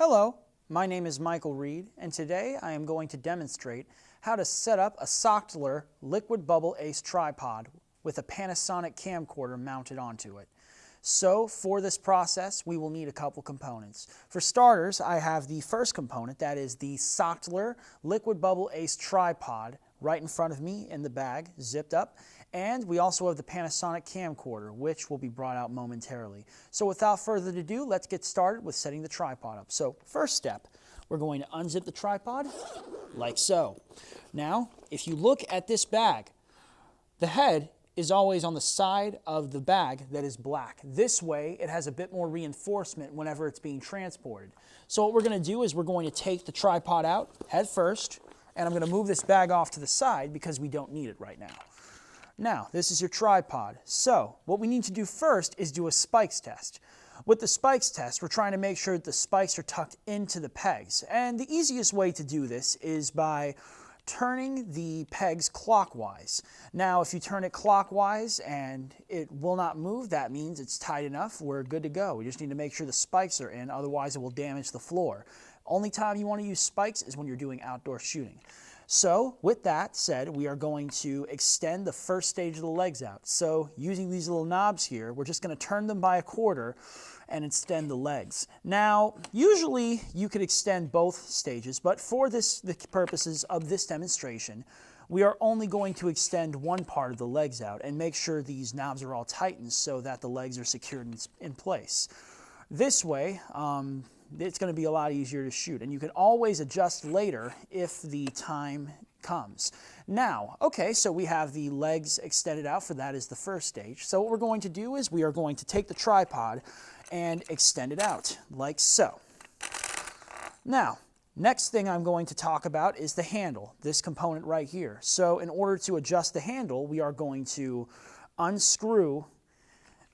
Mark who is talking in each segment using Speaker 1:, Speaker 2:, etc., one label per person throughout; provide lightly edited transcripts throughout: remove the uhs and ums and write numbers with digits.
Speaker 1: Hello, my name is Michael Reed, and today I am going to demonstrate how to set up a Sachtler liquid bubble ace tripod with a Panasonic camcorder mounted onto it. So for this process, we will need a couple components. For starters, I have the first component, that is the Sachtler liquid bubble ace tripod right in front of me in the bag, zipped up. And we also have the Panasonic camcorder, which will be brought out momentarily. So without further ado, let's get started with setting the tripod up. So first step, we're going to unzip the tripod like so. Now, if you look at this bag, the head is always on the side of the bag that is black. This way, it has a bit more reinforcement whenever it's being transported. So what we're going to do is we're going to take the tripod out head first, and I'm going to move this bag off to the side because we don't need it right now. Now, this is your tripod. So, what we need to do first is do a spikes test. With the spikes test, we're trying to make sure that the spikes are tucked into the pegs. And the easiest way to do this is by turning the pegs clockwise. Now, if you turn it clockwise and it will not move, that means it's tight enough. We're good to go. We just need to make sure the spikes are in, otherwise it will damage the floor. Only time you want to use spikes is when you're doing outdoor shooting. So, with that said, we are going to extend the first stage of the legs out. So, using these little knobs here, we're just going to turn them by a quarter and extend the legs. Now, usually you could extend both stages, but for the purposes of this demonstration, we are only going to extend one part of the legs out and make sure these knobs are all tightened so that the legs are secured in place. This way, it's going to be a lot easier to shoot, and you can always adjust later if the time comes. Now, okay, so we have the legs extended out, for that is the first stage. So what we're going to do is we are going to take the tripod and extend it out, like so. Now, next thing I'm going to talk about is the handle, this component right here. So in order to adjust the handle, we are going to unscrew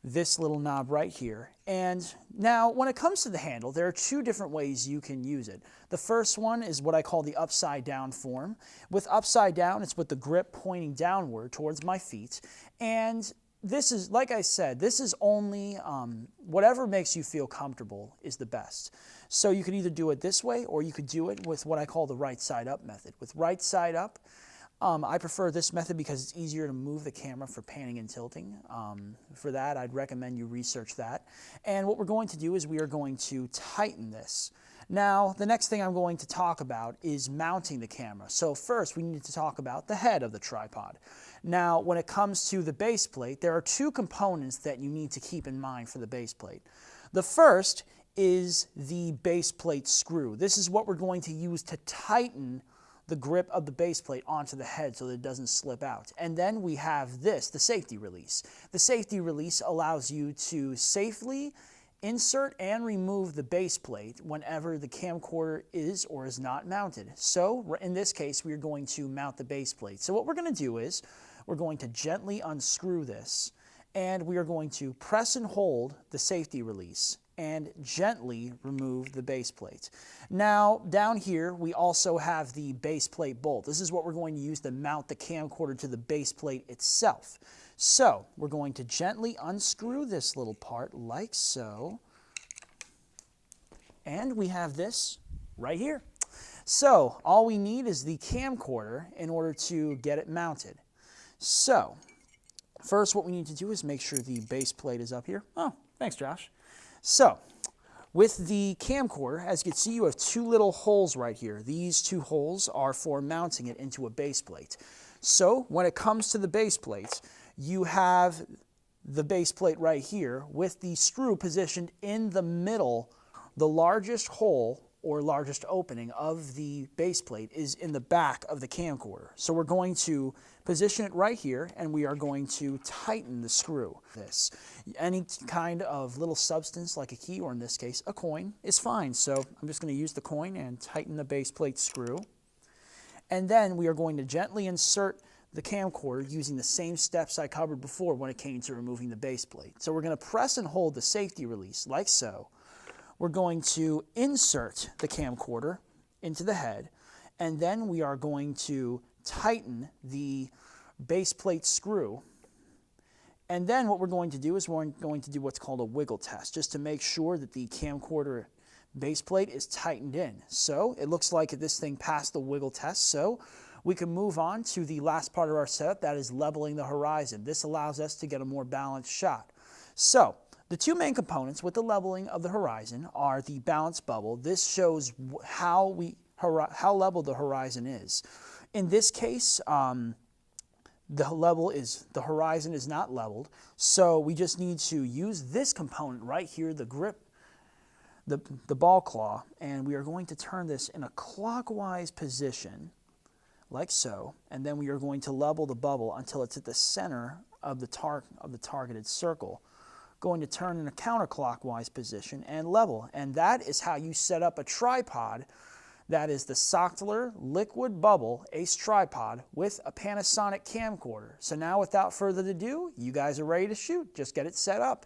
Speaker 1: this little knob right here. And now when it comes to the handle, there are two different ways you can use it. The first one is what I call the upside down form. With upside down, it's with the grip pointing downward towards my feet. And this is, like I said, this is only whatever makes you feel comfortable is the best. So you could either do it this way or you could do it with what I call the right side up method. With right side up, I prefer this method because it's easier to move the camera for panning and tilting. For that, I'd recommend you research that. And what we're going to do is we are going to tighten this. Now, the next thing I'm going to talk about is mounting the camera. So first, we need to talk about the head of the tripod. Now, when it comes to the base plate, there are two components that you need to keep in mind for the base plate. The first is the base plate screw. This is what we're going to use to tighten the grip of the base plate onto the head so that it doesn't slip out. And then we have this, the safety release. The safety release allows you to safely insert and remove the base plate whenever the camcorder is or is not mounted. So in this case, we're going to mount the base plate. So what we're going to do is we're going to gently unscrew this, and we are going to press and hold the safety release and gently remove the base plate. Now, down here, we also have the base plate bolt. This is what we're going to use to mount the camcorder to the base plate itself. So, we're going to gently unscrew this little part like so. And we have this right here. So, all we need is the camcorder in order to get it mounted. So, first what we need to do is make sure the base plate is up here. Oh, thanks, Josh. So, with the camcorder, as you can see, you have two little holes right here. These two holes are for mounting it into a base plate. So, when it comes to the base plate, you have the base plate right here with the screw positioned in the middle. The largest hole or largest opening of the base plate is in the back of the camcorder. So we're going to position it right here, and we are going to tighten the screw. Any kind of little substance like a key, or in this case a coin, is fine. So I'm just going to use the coin and tighten the base plate screw. And then we are going to gently insert the camcorder using the same steps I covered before when it came to removing the base plate. So we're going to press and hold the safety release like so. We're going to insert the camcorder into the head, and then we are going to tighten the base plate screw. And then what we're going to do is we're going to do what's called a wiggle test, just to make sure that the camcorder base plate is tightened in. So it looks like this thing passed the wiggle test. So we can move on to the last part of our setup, that is leveling the horizon. This allows us to get a more balanced shot. So the two main components with the leveling of the horizon are the balance bubble. This shows how level the horizon is. In this case, the horizon is not leveled, so we just need to use this component right here, the grip, the ball claw, and we are going to turn this in a clockwise position, like so, and then we are going to level the bubble until it's at the center of the targeted circle. Going to turn in a counterclockwise position and level, and that is how you set up a tripod. That is the Sachtler Liquid Bubble Ace Tripod with a Panasonic Camcorder. So now without further ado, you guys are ready to shoot. Just get it set up.